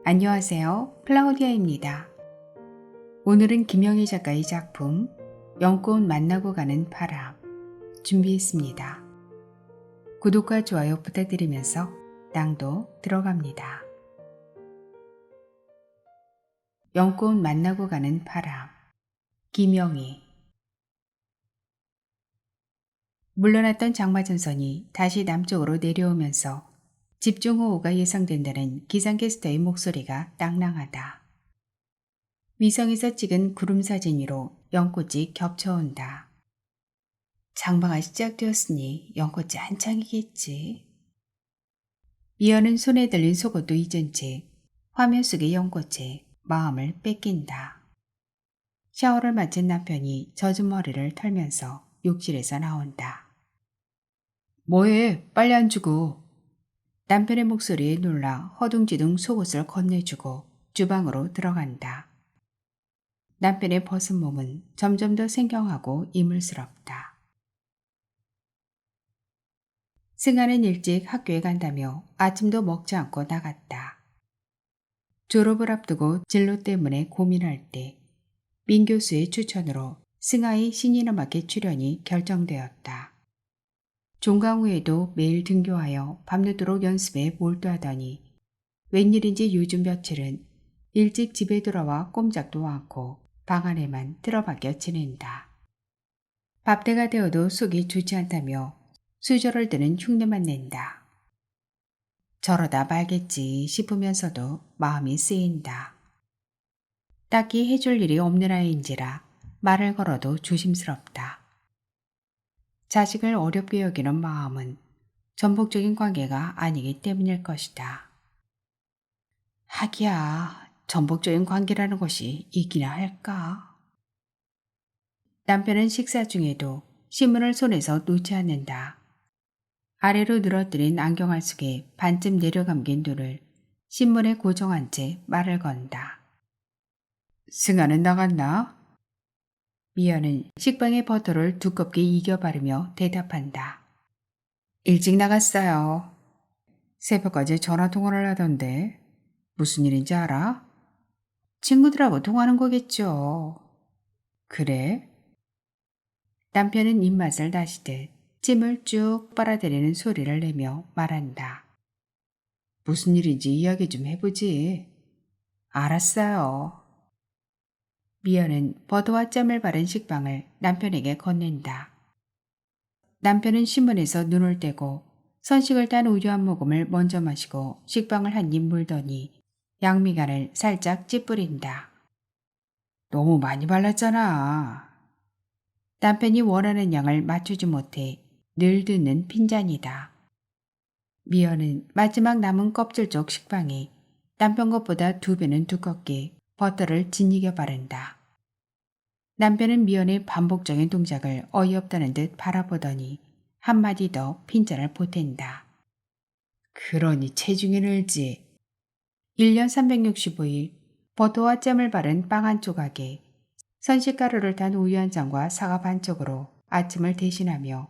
안녕하세요. 클라우디아입니다. 오늘은 김영희 작가의 작품 연꽃 만나고 가는 바람 준비했습니다. 구독과 좋아요 부탁드리면서 낭독 들어갑니다. 연꽃 만나고 가는 바람 김영희. 물러났던 장마전선이 다시 남쪽으로 내려오면서 집중호우가 예상된다는 기상캐스터의 목소리가 땅랑하다. 위성에서 찍은 구름 사진으로 연꽃이 겹쳐온다. 장마가 시작되었으니 연꽃이 한창이겠지. 미연은 손에 들린 속옷도 잊은 채 화면 속의 연꽃에 마음을 뺏긴다. 샤워를 마친 남편이 젖은 머리를 털면서 욕실에서 나온다. 뭐해? 빨리 안 주고. 남편의 목소리에 놀라 허둥지둥 속옷을 건네주고 주방으로 들어간다. 남편의 벗은 몸은 점점 더 생경하고 이물스럽다. 승아는 일찍 학교에 간다며 아침도 먹지 않고 나갔다. 졸업을 앞두고 진로 때문에 고민할 때 민 교수의 추천으로 승아의 신인음악회 출연이 결정되었다. 종강 후에도 매일 등교하여 밤늦도록 연습에 몰두하더니 웬일인지 요즘 며칠은 일찍 집에 돌아와 꼼짝도 않고 방 안에만 틀어박혀 지낸다. 밥때가 되어도 속이 좋지 않다며 수저를 드는 흉내만 낸다. 저러다 말겠지 싶으면서도 마음이 쓰인다. 딱히 해줄 일이 없는 아이인지라 말을 걸어도 조심스럽다. 자식을 어렵게 여기는 마음은 전폭적인 관계가 아니기 때문일 것이다. 하기야 전폭적인 관계라는 것이 있기나 할까? 남편은 식사 중에도 신문을 손에서 놓지 않는다. 아래로 늘어뜨린 안경알 속에 반쯤 내려감긴 눈을 신문에 고정한 채 말을 건다. 승아는 나갔나? 미연은 식빵에 버터를 두껍게 이겨 바르며 대답한다. 일찍 나갔어요. 새벽까지 전화통화를 하던데 무슨 일인지 알아? 친구들하고 통화하는 거겠죠. 그래? 남편은 입맛을 다시듯 침을 쭉 빨아들이는 소리를 내며 말한다. 무슨 일인지 이야기 좀 해보지. 알았어요. 미연은 버터와 잼을 바른 식빵을 남편에게 건넨다. 남편은 신문에서 눈을 떼고 선식을 딴 우유 한 모금을 먼저 마시고 식빵을 한 입 물더니 양미간을 살짝 찌푸린다. 너무 많이 발랐잖아. 남편이 원하는 양을 맞추지 못해 늘 듣는 핀잔이다. 미연은 마지막 남은 껍질 쪽 식빵에 남편 것보다 2배는 두껍게 버터를 짓이겨 바른다. 남편은 미연의 반복적인 동작을 어이없다는 듯 바라보더니 한마디 더 핀잔을 보탠다. 그러니 체중이 늘지. 1년 365일 버터와 잼을 바른 빵 한 조각에 선식가루를 탄 우유 한 잔과 사과 반 쪽으로 아침을 대신하며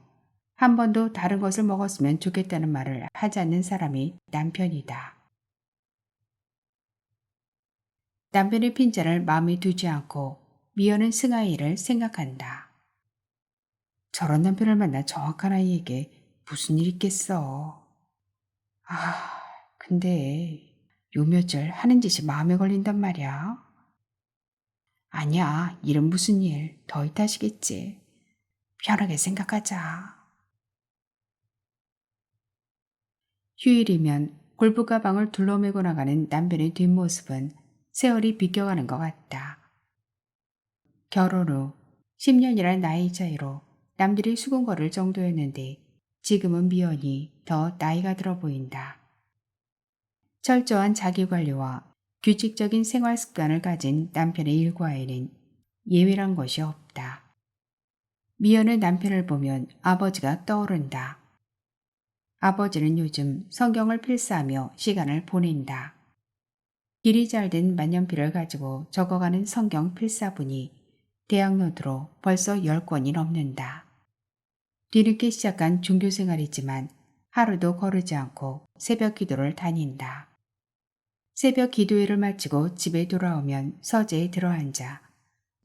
한 번도 다른 것을 먹었으면 좋겠다는 말을 하지 않는 사람이 남편이다. 남편의 핀잔을 마음에 두지 않고 미연은 승아이를 생각한다. 저런 남편을 만나 정확한 아이에게 무슨 일 있겠어. 근데 요 며칠 하는 짓이 마음에 걸린단 말이야. 아니야, 일은 무슨 일, 더 이따시겠지. 편하게 생각하자. 휴일이면 골프 가방을 둘러매고 나가는 남편의 뒷모습은 세월이 비껴가는 것 같다. 결혼 후 10년이란 나이 차이로 남들이 수군거릴 정도였는데 지금은 미연이 더 나이가 들어 보인다. 철저한 자기관리와 규칙적인 생활 습관을 가진 남편의 일과에는 예외란 것이 없다. 미연의 남편을 보면 아버지가 떠오른다. 아버지는 요즘 성경을 필사하며 시간을 보낸다. 길이 잘 된 만년필을 가지고 적어가는 성경 필사본이 대학 노트로 벌써 10권이 넘는다. 뒤늦게 시작한 종교생활이지만 하루도 거르지 않고 새벽 기도를 다닌다. 새벽 기도회를 마치고 집에 돌아오면 서재에 들어앉아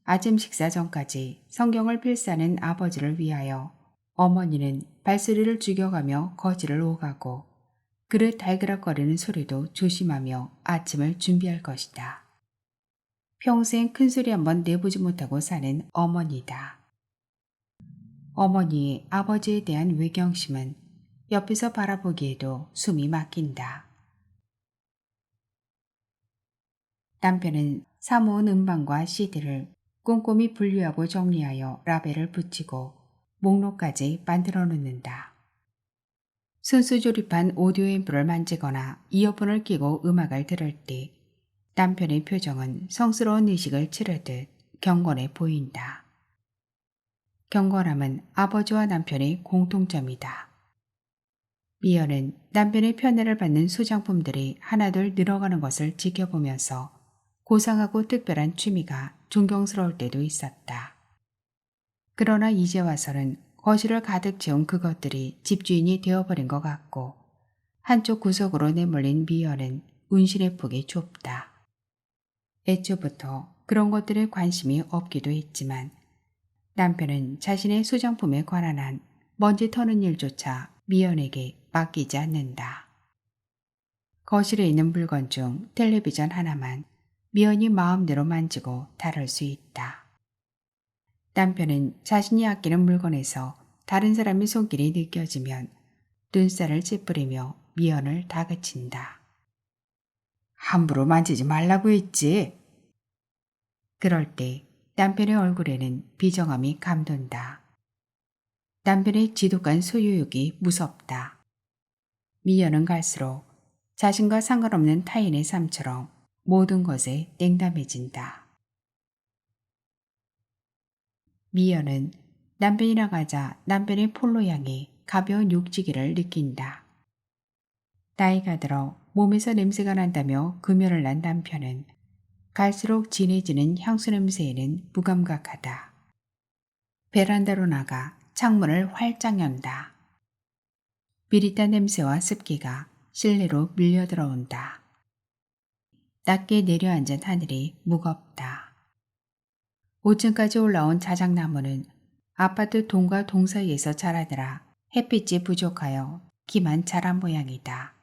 아침 식사 전까지 성경을 필사하는 아버지를 위하여 어머니는 발소리를 죽여가며 거실을 오가고 그릇 달그락거리는 소리도 조심하며 아침을 준비할 것이다. 평생 큰소리 한번 내보지 못하고 사는 어머니다. 어머니의 아버지에 대한 외경심은 옆에서 바라보기에도 숨이 막힌다. 남편은 사모은 음반과 CD를 꼼꼼히 분류하고 정리하여 라벨을 붙이고 목록까지 만들어 놓는다. 순수 조립한 오디오 앰프를 만지거나 이어폰을 끼고 음악을 들을 때 남편의 표정은 성스러운 의식을 치르듯 경건해 보인다. 경건함은 아버지와 남편의 공통점이다. 미연은 남편의 편애를 받는 소장품들이 하나둘 늘어가는 것을 지켜보면서 고상하고 특별한 취미가 존경스러울 때도 있었다. 그러나 이제 와서는 거실을 가득 채운 그것들이 집주인이 되어버린 것 같고 한쪽 구석으로 내몰린 미연은 운신의 폭이 좁다. 애초부터 그런 것들에 관심이 없기도 했지만 남편은 자신의 소장품에 관한 한 먼지 터는 일조차 미연에게 맡기지 않는다. 거실에 있는 물건 중 텔레비전 하나만 미연이 마음대로 만지고 다룰 수 있다. 남편은 자신이 아끼는 물건에서 다른 사람의 손길이 느껴지면 눈살을 찌푸리며 미연을 다그친다. 함부로 만지지 말라고 했지. 그럴 때 남편의 얼굴에는 비정함이 감돈다. 남편의 지독한 소유욕이 무섭다. 미연은 갈수록 자신과 상관없는 타인의 삶처럼 모든 것에 냉담해진다. 미연은 남편이 나가자 남편의 폴로 향에 가벼운 육지기를 느낀다. 나이가 들어 몸에서 냄새가 난다며 금연을 난 남편은 갈수록 진해지는 향수 냄새에는 무감각하다. 베란다로 나가 창문을 활짝 연다. 비릿한 냄새와 습기가 실내로 밀려 들어온다. 낮게 내려앉은 하늘이 무겁다. 5층까지 올라온 자작나무는 아파트 동과 동 사이에서 자라느라 햇빛이 부족하여 기만 자란 모양이다.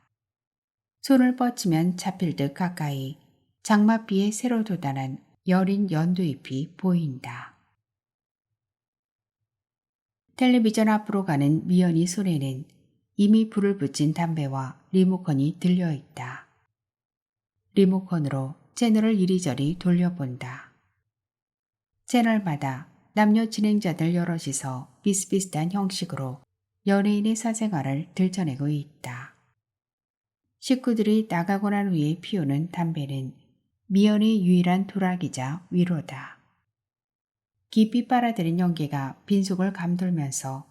손을 뻗치면 잡힐 듯 가까이 장맛비에 새로 돋아난 여린 연두잎이 보인다. 텔레비전 앞으로 가는 미연이 손에는 이미 불을 붙인 담배와 리모컨이 들려있다. 리모컨으로 채널을 이리저리 돌려본다. 채널마다 남녀 진행자들 여럿이서 비슷비슷한 형식으로 연예인의 사생활을 들춰내고 있다. 식구들이 나가고 난 후에 피우는 담배는 미연의 유일한 도락이자 위로다. 깊이 빨아들인 연기가 빈속을 감돌면서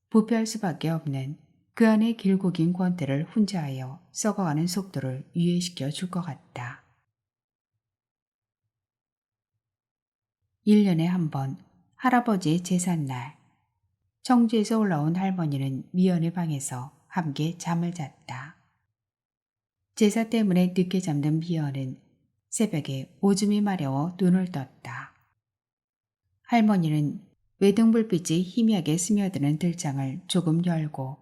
부패할 수밖에 없는 그 안의 길고 긴 권태를 훈자하여 썩어가는 속도를 유예시켜 줄 것 같다. 1년에 한 번 할아버지의 제삿날, 청주에서 올라온 할머니는 미연의 방에서 함께 잠을 잤다. 제사 때문에 늦게 잠든 미연은 새벽에 오줌이 마려워 눈을 떴다. 할머니는 외등불빛이 희미하게 스며드는 들장을 조금 열고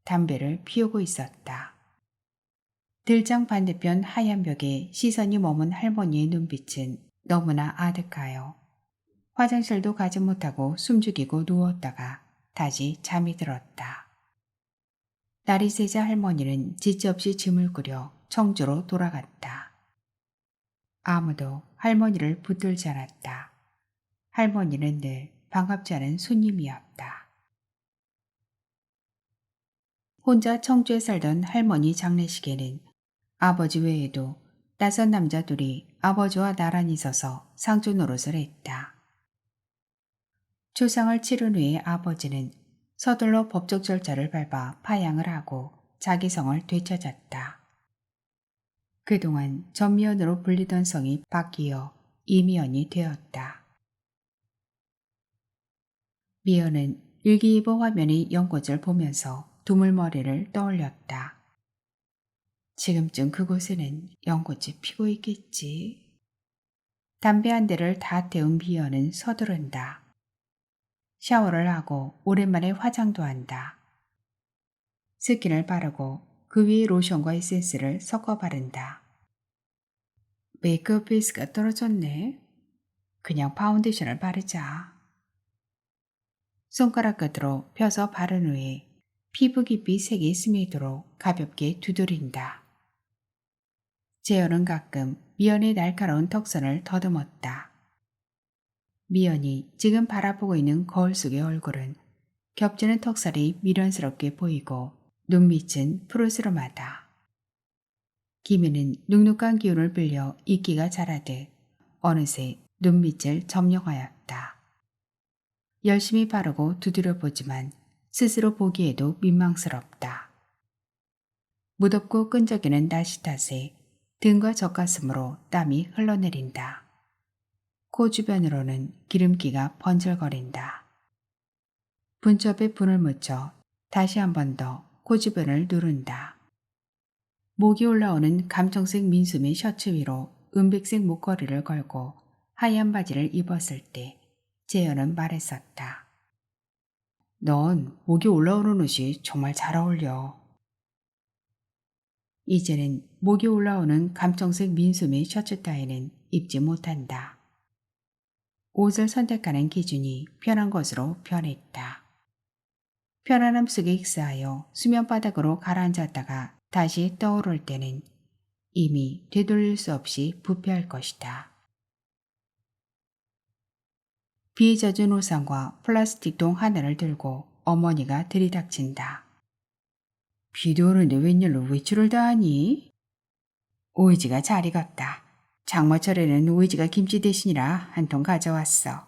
담배를 피우고 있었다. 들장 반대편 하얀 벽에 시선이 머문 할머니의 눈빛은 너무나 아득하여 화장실도 가지 못하고 숨죽이고 누웠다가 다시 잠이 들었다. 날이 새자 할머니는 지체 없이 짐을 꾸려 청주로 돌아갔다. 아무도 할머니를 붙들지 않았다. 할머니는 늘 반갑지 않은 손님이었다. 혼자 청주에 살던 할머니 장례식에는 아버지 외에도 낯선 남자 둘이 아버지와 나란히 서서 상주 노릇을 했다. 초상을 치른 후에 아버지는 서둘러 법적 절차를 밟아 파양을 하고 자기 성을 되찾았다. 그동안 전미연으로 불리던 성이 바뀌어 이미연이 되었다. 미연은 일기예보 화면의 연꽃을 보면서 두물머리를 떠올렸다. 지금쯤 그곳에는 연꽃이 피고 있겠지. 담배 한 대를 다 태운 미연은 서두른다. 샤워를 하고 오랜만에 화장도 한다. 스킨을 바르고 그 위에 로션과 에센스를 섞어 바른다. 메이크업 베이스가 떨어졌네. 그냥 파운데이션을 바르자. 손가락 끝으로 펴서 바른 후에 피부 깊이 색이 스며도록 가볍게 두드린다. 재현은 가끔 미연의 날카로운 턱선을 더듬었다. 미연이 지금 바라보고 있는 거울 속의 얼굴은 겹치는 턱살이 미련스럽게 보이고 눈밑은 푸르스름하다. 김희는 눅눅한 기운을 빌려 이끼가 자라듯 어느새 눈밑을 점령하였다. 열심히 바르고 두드려 보지만 스스로 보기에도 민망스럽다. 무덥고 끈적이는 날씨 탓에 등과 젖가슴으로 땀이 흘러내린다. 코 주변으로는 기름기가 번질거린다. 분첩에 분을 묻혀 다시 한 번 더 코 주변을 누른다. 목이 올라오는 감청색 민소매 셔츠 위로 은백색 목걸이를 걸고 하얀 바지를 입었을 때 재현은 말했었다. 넌 목이 올라오는 옷이 정말 잘 어울려. 이제는 목이 올라오는 감청색 민소매 셔츠 따위는 입지 못한다. 옷을 선택하는 기준이 편한 것으로 변했다. 편안함 속에 익사하여 수면 바닥으로 가라앉았다가 다시 떠오를 때는 이미 되돌릴 수 없이 부패할 것이다. 비에 젖은 우산과 플라스틱 통 하나를 들고 어머니가 들이닥친다. 비도 오는데 웬일로 외출을 다 하니? 오이지가 잘 익었다. 장마철에는 오이지가 김치 대신이라 한 통 가져왔어.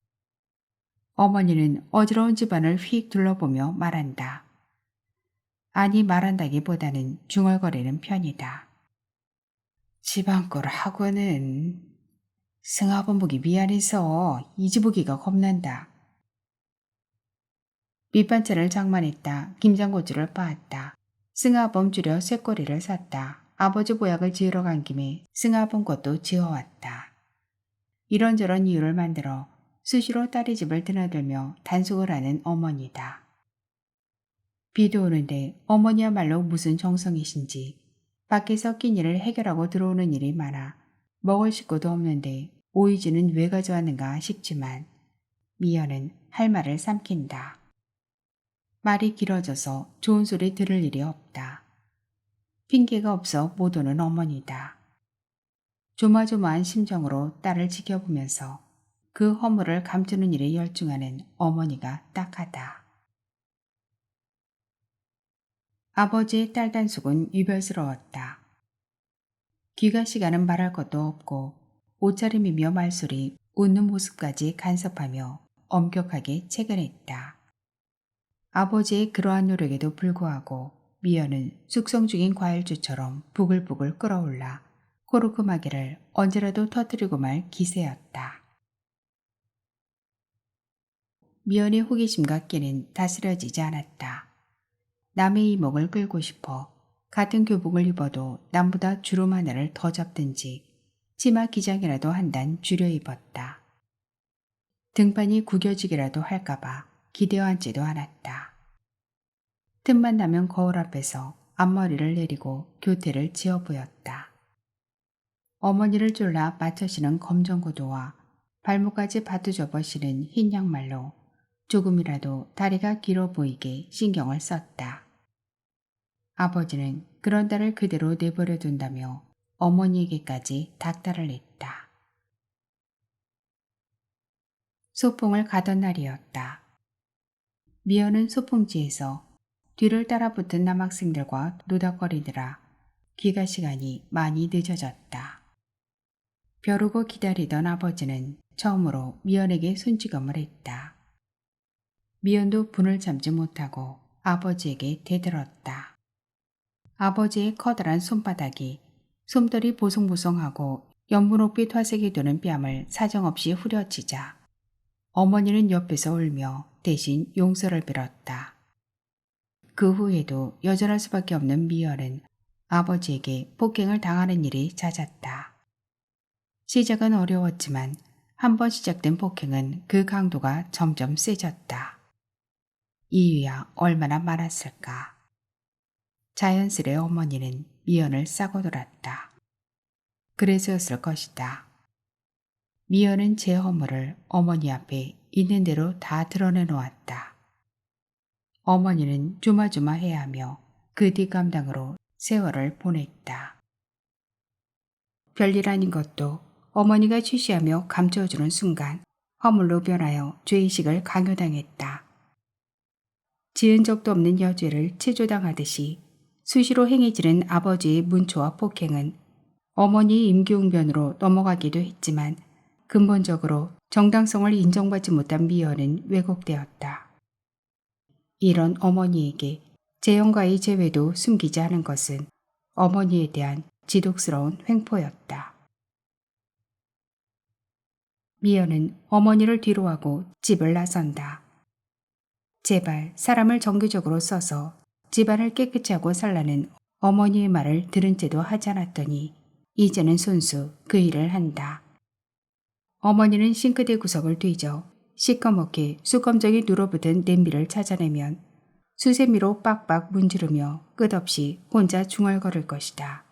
어머니는 어지러운 집안을 휙 둘러보며 말한다. 아니 말한다기보다는 중얼거리는 편이다. 집안꼴 하고는 승아범 보기 미안해서 이 집 오기가 겁난다. 밑반찬을 장만했다. 김장고추를 빻았다. 승아범 줄여 쇳거리를 샀다. 아버지 보약을 지으러 간 김에 승아범 것도 지어왔다. 이런저런 이유를 만들어 수시로 딸의 집을 드나들며 단속을 하는 어머니다. 비도 오는데 어머니야말로 무슨 정성이신지 밖에서 끼니를 해결하고 들어오는 일이 많아 먹을 식구도 없는데 오이지는 왜 가져왔는가 싶지만 미연은 할 말을 삼킨다. 말이 길어져서 좋은 소리 들을 일이 없다. 핑계가 없어 못 오는 어머니다. 조마조마한 심정으로 딸을 지켜보면서 그 허물을 감추는 일에 열중하는 어머니가 딱하다. 아버지의 딸 단속은 유별스러웠다. 귀가 시간은 말할 것도 없고 옷차림이며 말소리, 웃는 모습까지 간섭하며 엄격하게 체근했다. 아버지의 그러한 노력에도 불구하고 미연은 숙성 중인 과일주처럼 부글부글 끓어올라 코르크마개를 언제라도 터뜨리고 말 기세였다. 미연의 호기심과 끼는 다스려지지 않았다. 남의 이목을 끌고 싶어 같은 교복을 입어도 남보다 주름 하나를 더 잡든지 치마 기장이라도 한 단 줄여 입었다. 등판이 구겨지기라도 할까봐 기대어 앉지도 않았다. 틈만 나면 거울 앞에서 앞머리를 내리고 교태를 지어 보였다. 어머니를 졸라 맞춰시는 검정 구두와 발목까지 바투접어 신은 흰 양말로 조금이라도 다리가 길어 보이게 신경을 썼다. 아버지는 그런 딸을 그대로 내버려 둔다며 어머니에게까지 닥달을 했다. 소풍을 가던 날이었다. 미연은 소풍지에서 뒤를 따라붙은 남학생들과 노닥거리느라 귀가 시간이 많이 늦어졌다. 벼르고 기다리던 아버지는 처음으로 미연에게 손찌검을 했다. 미연도 분을 참지 못하고 아버지에게 대들었다. 아버지의 커다란 손바닥이 솜털이 보송보송하고 연분홍빛 화색이 도는 뺨을 사정없이 후려치자 어머니는 옆에서 울며 대신 용서를 빌었다. 그 후에도 여전할 수밖에 없는 미연은 아버지에게 폭행을 당하는 일이 잦았다. 시작은 어려웠지만 한 번 시작된 폭행은 그 강도가 점점 세졌다. 이유야 얼마나 많았을까. 자연스레 어머니는 미연을 싸고 놀았다. 그래서였을 것이다. 미연은 제 허물을 어머니 앞에 있는 대로 다 드러내 놓았다. 어머니는 조마조마해하며 그 뒷감당으로 세월을 보냈다. 별일 아닌 것도 어머니가 취시하며 감춰주는 순간 허물로 변하여 죄의식을 강요당했다. 지은 적도 없는 여죄를 체조당하듯이 수시로 행해지는 아버지의 문초와 폭행은 어머니의 임기응변으로 넘어가기도 했지만 근본적으로 정당성을 인정받지 못한 미연은 왜곡되었다. 이런 어머니에게 재형과의 재회도 숨기지 않은 것은 어머니에 대한 지독스러운 횡포였다. 미연은 어머니를 뒤로하고 집을 나선다. 제발 사람을 정기적으로 써서 집안을 깨끗이 하고 살라는 어머니의 말을 들은 채도 하지 않았더니 이제는 손수 그 일을 한다. 어머니는 싱크대 구석을 뒤져 시커멓게 수검정이 눌어붙은 냄비를 찾아내면 수세미로 빡빡 문지르며 끝없이 혼자 중얼거릴 것이다.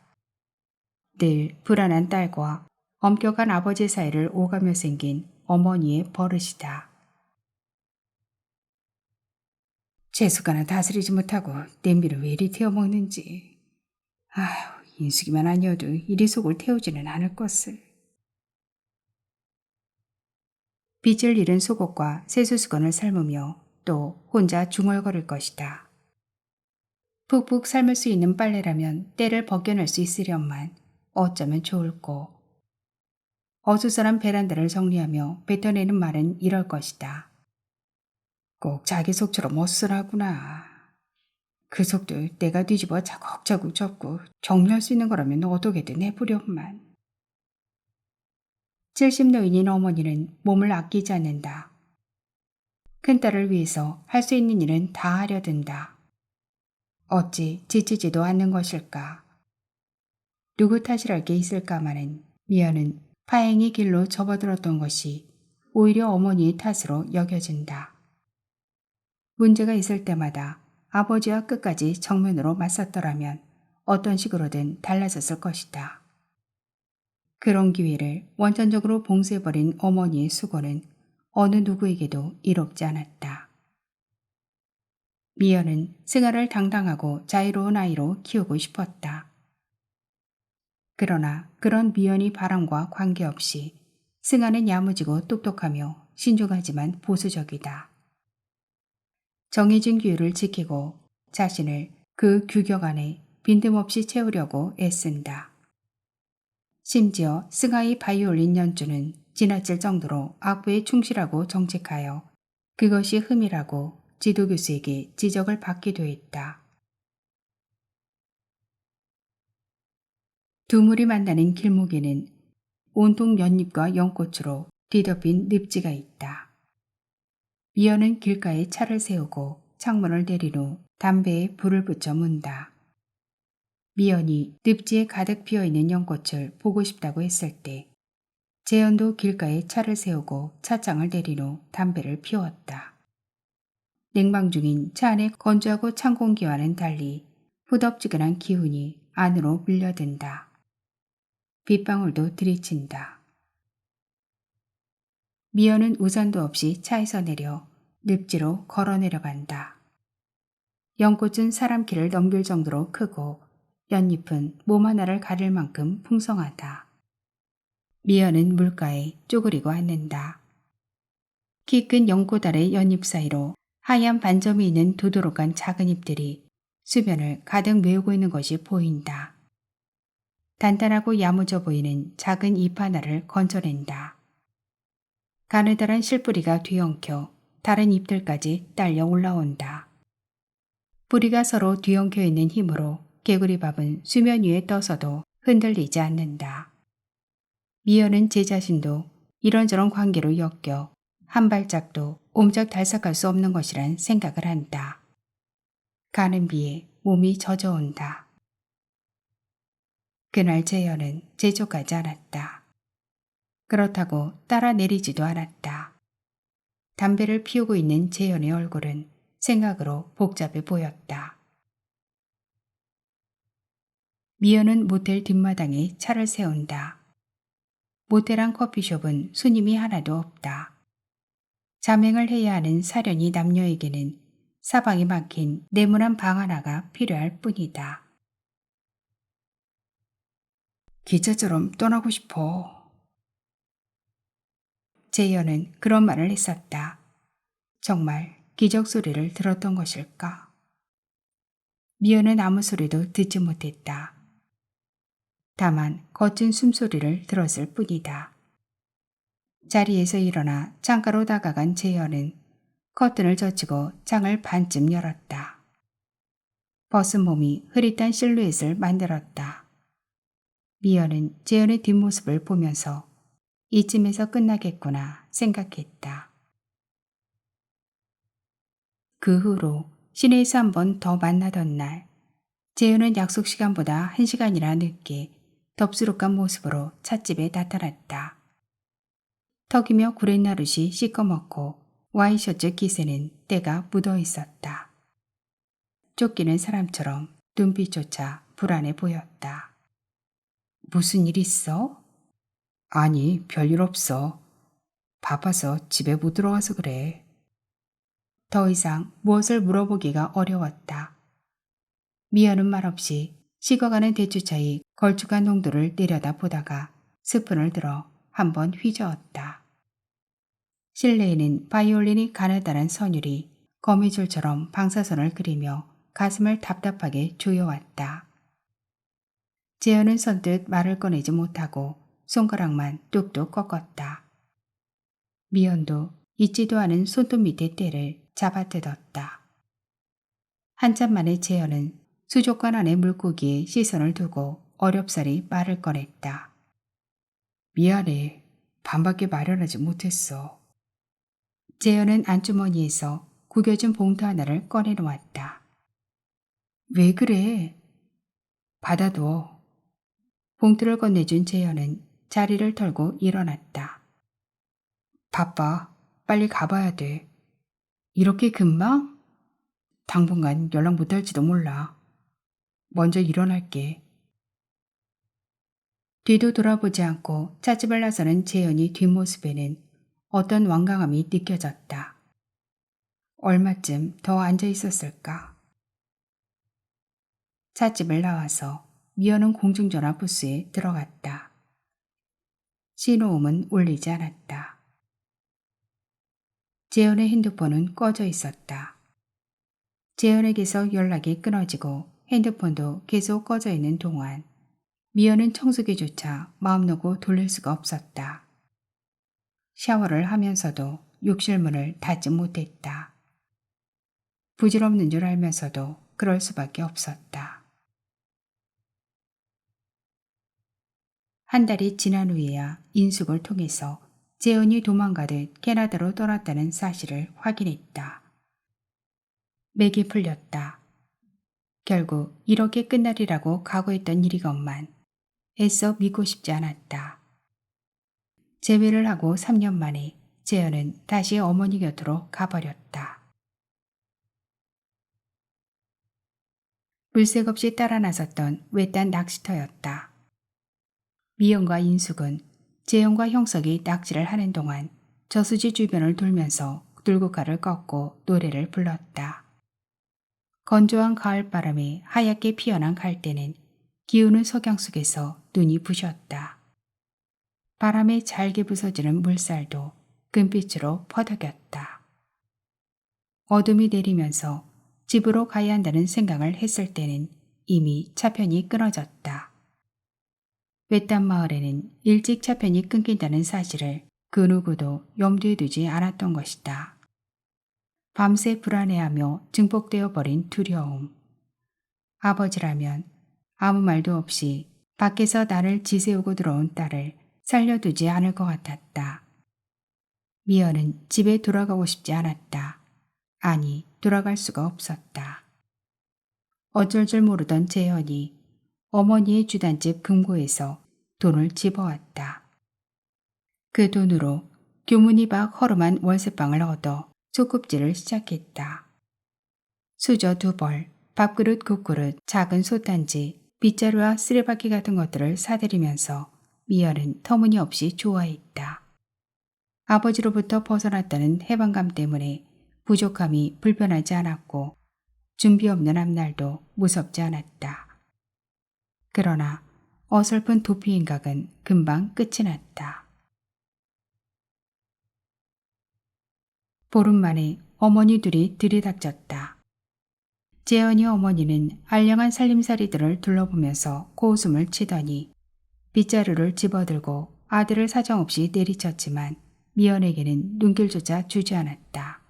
늘 불안한 딸과 엄격한 아버지 사이를 오가며 생긴 어머니의 버릇이다. 재수가나 다스리지 못하고 냄비를 왜 이리 태워먹는지. 아휴, 인숙이만 아니어도 이리 속을 태우지는 않을 것을. 빚을 잃은 속옷과 세수수건을 삶으며 또 혼자 중얼거릴 것이다. 푹푹 삶을 수 있는 빨래라면 때를 벗겨낼 수 있으련만 어쩌면 좋을꼬. 어수선한 베란다를 정리하며 뱉어내는 말은 이럴 것이다. 꼭 자기 속처럼 어수선하구나. 그 속도 내가 뒤집어 차곡차곡 접고 정리할 수 있는 거라면 어떻게든 해보련만. 70노인인 어머니는 몸을 아끼지 않는다. 큰딸을 위해서 할 수 있는 일은 다 하려 든다. 어찌 지치지도 않는 것일까. 누구 탓이랄 게 있을까마는 미연은 파행의 길로 접어들었던 것이 오히려 어머니의 탓으로 여겨진다. 문제가 있을 때마다 아버지와 끝까지 정면으로 맞섰더라면 어떤 식으로든 달라졌을 것이다. 그런 기회를 원천적으로 봉쇄해버린 어머니의 수고는 어느 누구에게도 이롭지 않았다. 미연은 생활을 당당하고 자유로운 아이로 키우고 싶었다. 그러나 그런 미연의 바람과 관계없이 승아는 야무지고 똑똑하며 신중하지만 보수적이다. 정해진 규율을 지키고 자신을 그 규격 안에 빈틈없이 채우려고 애쓴다. 심지어 승아의 바이올린 연주는 지나칠 정도로 악보에 충실하고 정직하여 그것이 흠이라고 지도교수에게 지적을 받기도 했다. 두물이 만나는 길목에는 온통 연잎과 연꽃으로 뒤덮인 늪지가 있다. 미연은 길가에 차를 세우고 창문을 내린 후 담배에 불을 붙여 문다. 미연이 늪지에 가득 피어있는 연꽃을 보고 싶다고 했을 때 재현도 길가에 차를 세우고 차창을 내린 후 담배를 피웠다. 냉방 중인 차 안의 건조하고 찬 공기와는 달리 후덥지근한 기운이 안으로 밀려든다. 빗방울도 들이친다. 미연은 우산도 없이 차에서 내려 늪지로 걸어 내려간다. 연꽃은 사람 키를 넘길 정도로 크고 연잎은 몸 하나를 가릴 만큼 풍성하다. 미연은 물가에 쪼그리고 앉는다. 키 큰 연꽃 아래 연잎 사이로 하얀 반점이 있는 도도록한 작은 잎들이 수변을 가득 메우고 있는 것이 보인다. 단단하고 야무져 보이는 작은 잎 하나를 건져낸다. 가느다란 실뿌리가 뒤엉켜 다른 잎들까지 딸려 올라온다. 뿌리가 서로 뒤엉켜 있는 힘으로 개구리밥은 수면 위에 떠서도 흔들리지 않는다. 미연은 제 자신도 이런저런 관계로 엮여 한 발짝도 옴짝달싹할 수 없는 것이란 생각을 한다. 가는 비에 몸이 젖어온다. 그날 재현은 재촉하지 않았다. 그렇다고 따라 내리지도 않았다. 담배를 피우고 있는 재현의 얼굴은 생각으로 복잡해 보였다. 미연은 모텔 뒷마당에 차를 세운다. 모텔랑 커피숍은 손님이 하나도 없다. 자맹을 해야 하는 사련이 남녀에게는 사방이 막힌 네모난 방 하나가 필요할 뿐이다. 기차처럼 떠나고 싶어. 재현은 그런 말을 했었다. 정말 기적 소리를 들었던 것일까? 미연은 아무 소리도 듣지 못했다. 다만 거친 숨소리를 들었을 뿐이다. 자리에서 일어나 창가로 다가간 재현은 커튼을 젖히고 창을 반쯤 열었다. 벗은 몸이 흐릿한 실루엣을 만들었다. 미연은 재현의 뒷모습을 보면서 이쯤에서 끝나겠구나 생각했다. 그 후로 시내에서 한 번 더 만나던 날, 재현은 약속 시간보다 1시간이나 늦게 덥수룩한 모습으로 찻집에 나타났다. 턱이며 구렛나룻이 시꺼멓고 와이셔츠 깃에는 때가 묻어 있었다. 쫓기는 사람처럼 눈빛조차 불안해 보였다. 무슨 일 있어? 아니, 별일 없어. 바빠서 집에 못 들어와서 그래. 더 이상 무엇을 물어보기가 어려웠다. 미연은 말없이 식어가는 대추차의 걸쭉한 농도를 내려다보다가 스푼을 들어 한번 휘저었다. 실내에는 바이올린이 가느다란 선율이 거미줄처럼 방사선을 그리며 가슴을 답답하게 조여왔다. 재현은 선뜻 말을 꺼내지 못하고 손가락만 뚝뚝 꺾었다. 미연도 잊지도 않은 손톱 밑에 때를 잡아뜯었다. 한참 만에 재현은 수족관 안의 물고기에 시선을 두고 어렵사리 말을 꺼냈다. 미안해. 반밖에 마련하지 못했어. 재현은 안주머니에서 구겨진 봉투 하나를 꺼내놓았다. 왜 그래? 받아둬. 봉투를 건네준 재현은 자리를 털고 일어났다. 바빠. 빨리 가봐야 돼. 이렇게 금방? 당분간 연락 못할지도 몰라. 먼저 일어날게. 뒤도 돌아보지 않고 찻집을 나서는 재현이 뒷모습에는 어떤 완강함이 느껴졌다. 얼마쯤 더 앉아 있었을까? 찻집을 나와서 미연은 공중전화 부스에 들어갔다. 신호음은 울리지 않았다. 재현의 핸드폰은 꺼져 있었다. 재현에게서 연락이 끊어지고 핸드폰도 계속 꺼져 있는 동안 미연은 청소기조차 마음 놓고 돌릴 수가 없었다. 샤워를 하면서도 욕실 문을 닫지 못했다. 부질없는 줄 알면서도 그럴 수밖에 없었다. 한 달이 지난 후에야 인숙을 통해서 재현이 도망가듯 캐나다로 떠났다는 사실을 확인했다. 맥이 풀렸다. 결국 이렇게 끝날이라고 각오했던 일이건만 애써 믿고 싶지 않았다. 재회를 하고 3년 만에 재현은 다시 어머니 곁으로 가버렸다. 물색 없이 따라 나섰던 외딴 낚시터였다. 미연과 인숙은 재현과 형석이 낚시를 하는 동안 저수지 주변을 돌면서 들국화를 꺾고 노래를 불렀다. 건조한 가을바람에 하얗게 피어난 갈대는 기우는 석양 속에서 눈이 부셨다. 바람에 잘게 부서지는 물살도 금빛으로 퍼덕였다. 어둠이 내리면서 집으로 가야 한다는 생각을 했을 때는 이미 차편이 끊어졌다. 외딴 마을에는 일찍 차편이 끊긴다는 사실을 그 누구도 염두에 두지 않았던 것이다. 밤새 불안해하며 증폭되어 버린 두려움. 아버지라면 아무 말도 없이 밖에서 나를 지새우고 들어온 딸을 살려두지 않을 것 같았다. 미연은 집에 돌아가고 싶지 않았다. 아니, 돌아갈 수가 없었다. 어쩔 줄 모르던 재현이 어머니의 주단집 금고에서 돈을 집어왔다. 그 돈으로 교문이 박 허름한 월세방을 얻어 소꿉질을 시작했다. 수저 2벌, 밥그릇 9그릇, 작은 솥단지, 빗자루와 쓰레받기 같은 것들을 사들이면서 미연은 터무니없이 좋아했다. 아버지로부터 벗어났다는 해방감 때문에 부족함이 불편하지 않았고 준비 없는 앞날도 무섭지 않았다. 그러나 어설픈 도피 행각은 금방 끝이 났다. 보름 만에 어머니 둘이 들이닥쳤다. 재현이 어머니는 알량한 살림살이들을 둘러보면서 고웃음을 치더니 빗자루를 집어들고 아들을 사정없이 내리쳤지만 미연에게는 눈길조차 주지 않았다.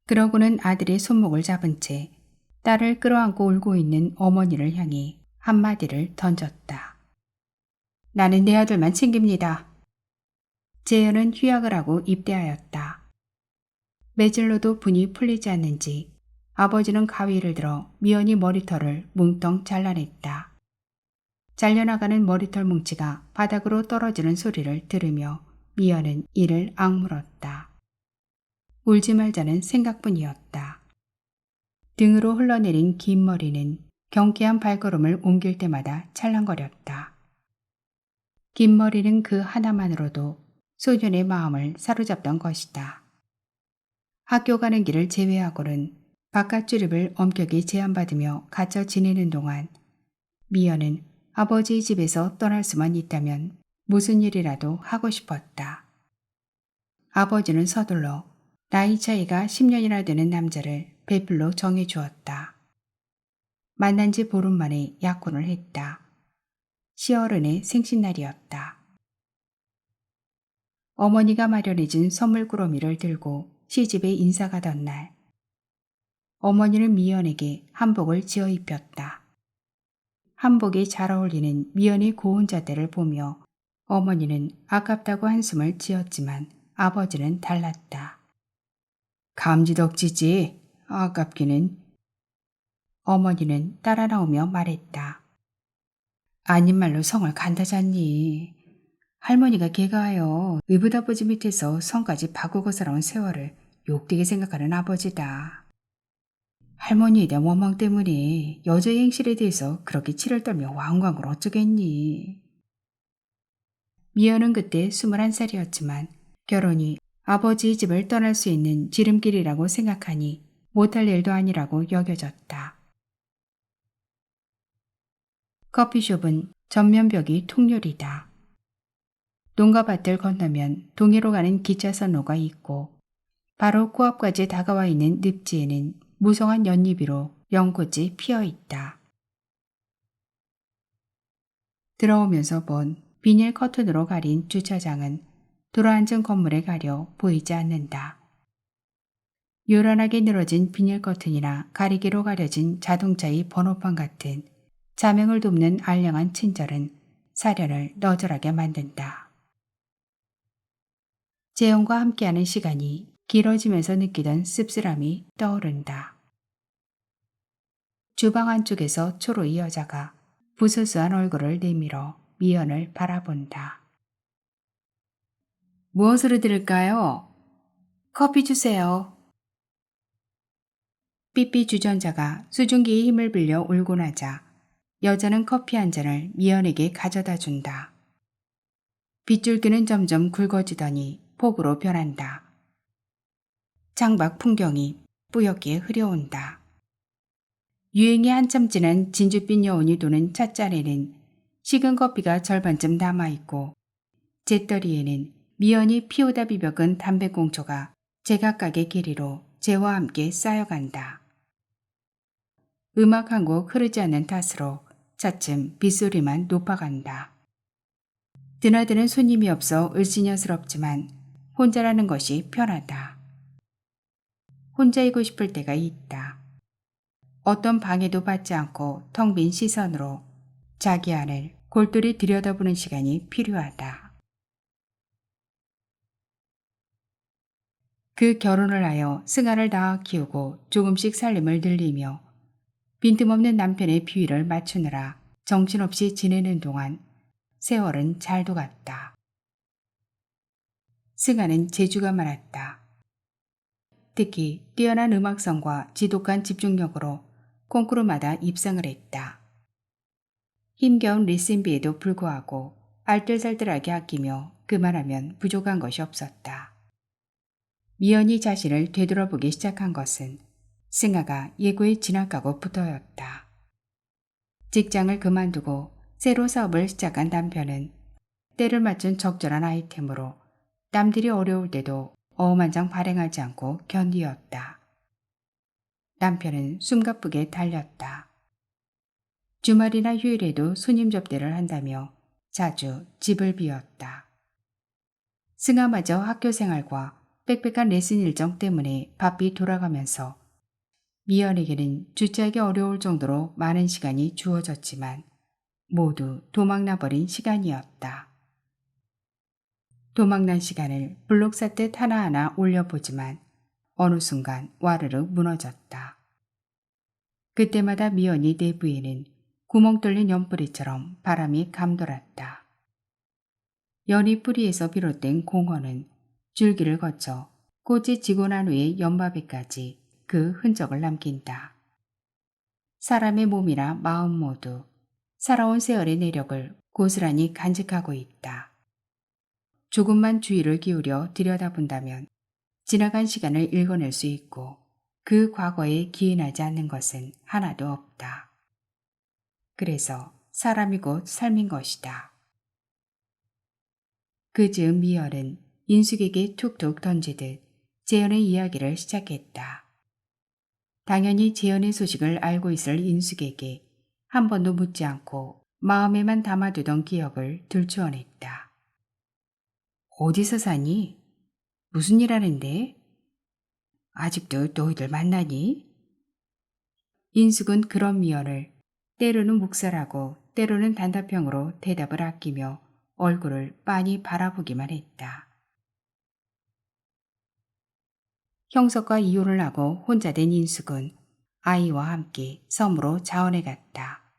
그러고는 아들의 손목을 잡은 채 딸을 끌어안고 울고 있는 어머니를 향해 한마디를 던졌다. 나는 내 아들만 챙깁니다. 재현은 휴학을 하고 입대하였다. 매질로도 분이 풀리지 않는지 아버지는 가위를 들어 미연이 머리털을 뭉텅 잘라냈다. 잘려나가는 머리털 뭉치가 바닥으로 떨어지는 소리를 들으며 미연은 이를 악물었다. 울지 말자는 생각뿐이었다. 등으로 흘러내린 긴 머리는 경쾌한 발걸음을 옮길 때마다 찰랑거렸다. 긴 머리는 그 하나만으로도 소년의 마음을 사로잡던 것이다. 학교 가는 길을 제외하고는 바깥 출입을 엄격히 제한받으며 갇혀 지내는 동안 미연은 아버지의 집에서 떠날 수만 있다면 무슨 일이라도 하고 싶었다. 아버지는 서둘러 나이 차이가 10년이나 되는 남자를 배필로 정해주었다. 만난 지 보름 만에 약혼을 했다. 시어른의 생신날이었다. 어머니가 마련해준 선물 꾸러미를 들고 시집에 인사 가던 날, 어머니는 미연에게 한복을 지어 입혔다. 한복이 잘 어울리는 미연의 고운 자태를 보며 어머니는 아깝다고 한숨을 지었지만 아버지는 달랐다. 감지덕지지 아깝기는. 어머니는 따라 나오며 말했다. 아닌 말로 성을 간다잖니. 할머니가 개가하여 의붓아버지 밑에서 성까지 바꾸고 살아온 세월을 욕되게 생각하는 아버지다. 할머니에 대한 원망 때문에 여자의 행실에 대해서 그렇게 치를 떨며 왕광을 어쩌겠니. 미연은 그때 21살이었지만 결혼이 아버지의 집을 떠날 수 있는 지름길이라고 생각하니 못할 일도 아니라고 여겨졌다. 커피숍은 전면벽이 통유리다. 농가 밭을 건너면 동해로 가는 기차선로가 있고 바로 코앞까지 다가와 있는 늪지에는 무성한 연잎이로 연꽃이 피어 있다. 들어오면서 본 비닐 커튼으로 가린 주차장은 돌아앉은 건물에 가려 보이지 않는다. 요란하게 늘어진 비닐 커튼이나 가리개로 가려진 자동차의 번호판 같은 자명을 돕는 알량한 친절은 사련을 너절하게 만든다. 재현과 함께하는 시간이 길어지면서 느끼던 씁쓸함이 떠오른다. 주방 안쪽에서 초로이 여자가 부스스한 얼굴을 내밀어 미연을 바라본다. 무엇으로 드릴까요? 커피 주세요. 삐삐 주전자가 수증기의 힘을 빌려 울고 나자 여자는 커피 한 잔을 미연에게 가져다 준다. 빗줄기는 점점 굵어지더니 폭우로 변한다. 창밖 풍경이 뿌옇게 흐려온다. 유행이 한참 지난 진주빛 여운이 도는 찻잔에는 식은 커피가 절반쯤 남아있고 재떨이에는 미연이 피우다 비벼끈 담배꽁초가 제각각의 길이로 재와 함께 쌓여간다. 음악 한 곡 흐르지 않는 탓으로 차츰 빗소리만 높아간다. 드나드는 손님이 없어 을씨년스럽지만 혼자라는 것이 편하다. 혼자이고 싶을 때가 있다. 어떤 방해도 받지 않고 텅 빈 시선으로 자기 안을 골똘히 들여다보는 시간이 필요하다. 그 결혼을 하여 승아를 낳아 키우고 조금씩 살림을 늘리며 빈틈없는 남편의 비위를 맞추느라 정신없이 지내는 동안 세월은 잘도 갔다. 승아는 재주가 많았다. 특히 뛰어난 음악성과 지독한 집중력으로 콩쿠르마다 입상을 했다. 힘겨운 레슨비에도 불구하고 알뜰살뜰하게 아끼며 그만하면 부족한 것이 없었다. 미연이 자신을 되돌아보기 시작한 것은 승아가 예고에 진학하고부터였다. 직장을 그만두고 새로 사업을 시작한 남편은 때를 맞춘 적절한 아이템으로 남들이 어려울 때도 어음한장 발행하지 않고 견디었다. 남편은 숨가쁘게 달렸다. 주말이나 휴일에도 손님 접대를 한다며 자주 집을 비웠다. 승아마저 학교 생활과 빽빽한 레슨 일정 때문에 바삐 돌아가면서 미연에게는 주체하기 어려울 정도로 많은 시간이 주어졌지만 모두 도망나버린 시간이었다. 도망난 시간을 블록 쌓듯 하나하나 올려보지만 어느 순간 와르르 무너졌다. 그때마다 미연이 내부에는 구멍 뚫린 연뿌리처럼 바람이 감돌았다. 연이 뿌리에서 비롯된 공허는 줄기를 거쳐 꽃이 지고 난 후의 연밥에까지 그 흔적을 남긴다. 사람의 몸이나 마음 모두 살아온 세월의 내력을 고스란히 간직하고 있다. 조금만 주의를 기울여 들여다본다면 지나간 시간을 읽어낼 수 있고 그 과거에 기인하지 않는 것은 하나도 없다. 그래서 사람이 곧 삶인 것이다. 그 즈음 미열은 인숙에게 툭툭 던지듯 재현의 이야기를 시작했다. 당연히 재현의 소식을 알고 있을 인숙에게 한 번도 묻지 않고 마음에만 담아두던 기억을 들추어냈다. 어디서 사니? 무슨 일 하는데? 아직도 너희들 만나니? 인숙은 그런 미연을 때로는 묵살하고 때로는 단답형으로 대답을 아끼며 얼굴을 빤히 바라보기만 했다. 형석과 이혼을 하고 혼자 된 인숙은 아이와 함께 섬으로 자원해 갔다.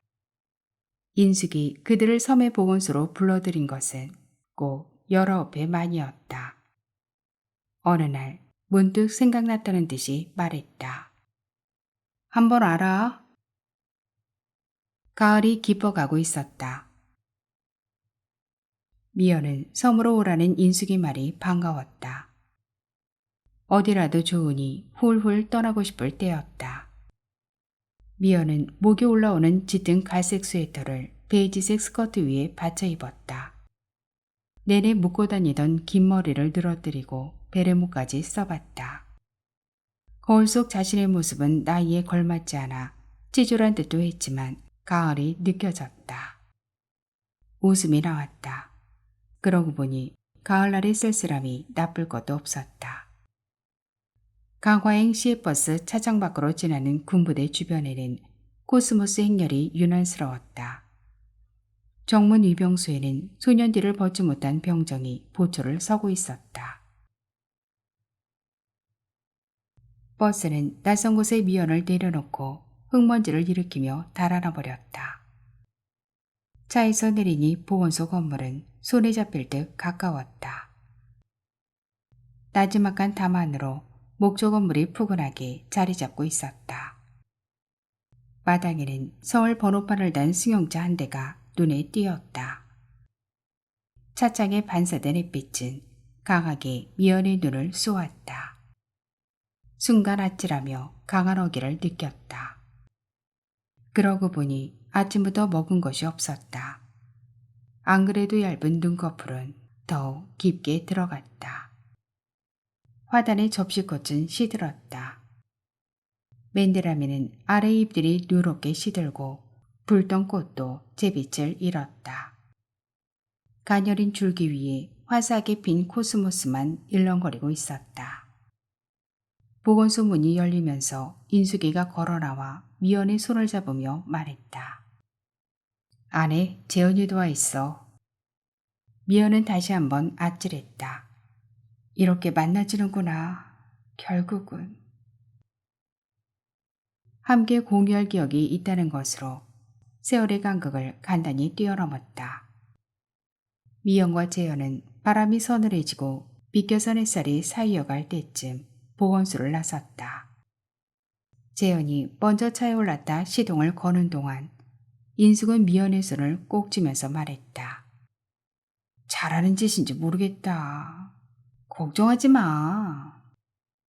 인숙이 그들을 섬의 보건소로 불러들인 것은 꼭 19회 만이었다. 어느 날 문득 생각났다는 듯이 말했다. 한번 알아? 가을이 깊어가고 있었다. 미연은 섬으로 오라는 인숙의 말이 반가웠다. 어디라도 좋으니 훌훌 떠나고 싶을 때였다. 미연은 목이 올라오는 짙은 갈색 스웨터를 베이지색 스커트 위에 받쳐 입었다. 내내 묶고 다니던 긴 머리를 늘어뜨리고 베레모까지 써봤다. 거울 속 자신의 모습은 나이에 걸맞지 않아 찌졸한 듯도 했지만 가을이 느껴졌다. 웃음이 나왔다. 그러고 보니 가을날의 쓸쓸함이 나쁠 것도 없었다. 강화행 시외버스 차장 밖으로 지나는 군부대 주변에는 코스모스 행렬이 유난스러웠다. 정문 위병소에는 소년들을 벗지 못한 병정이 보초를 서고 있었다. 버스는 낯선 곳에 미연을 내려놓고 흙먼지를 일으키며 달아나 버렸다. 차에서 내리니 보건소 건물은 손에 잡힐 듯 가까웠다. 나지막한 담 안으로 목조 건물이 푸근하게 자리 잡고 있었다. 마당에는 서울 번호판을 단 승용차 한 대가 눈에 띄었다. 차창에 반사된 햇빛은 강하게 미연의 눈을 쏘았다. 순간 아찔하며 강한 어기를 느꼈다. 그러고 보니 아침부터 먹은 것이 없었다. 안 그래도 얇은 눈꺼풀은 더욱 깊게 들어갔다. 화단의 접시꽃은 시들었다. 맨데라미는 아래 잎들이 누렇게 시들고 불던 꽃도 제빛을 잃었다. 가녀린 줄기 위에 화사하게 핀 코스모스만 일렁거리고 있었다. 보건소 문이 열리면서 인숙이가 걸어나와 미연의 손을 잡으며 말했다. 안에 재현이도 와 있어. 미연은 다시 한번 아찔했다. 이렇게 만나지는구나. 결국은. 함께 공유할 기억이 있다는 것으로 세월의 간극을 간단히 뛰어넘었다. 미연과 재현은 바람이 서늘해지고 비껴선 햇살이 사이어갈 때쯤 보건소를 나섰다. 재현이 먼저 차에 올랐다 시동을 거는 동안 인숙은 미연의 손을 꼭 쥐면서 말했다. 잘하는 짓인지 모르겠다. 걱정하지 마.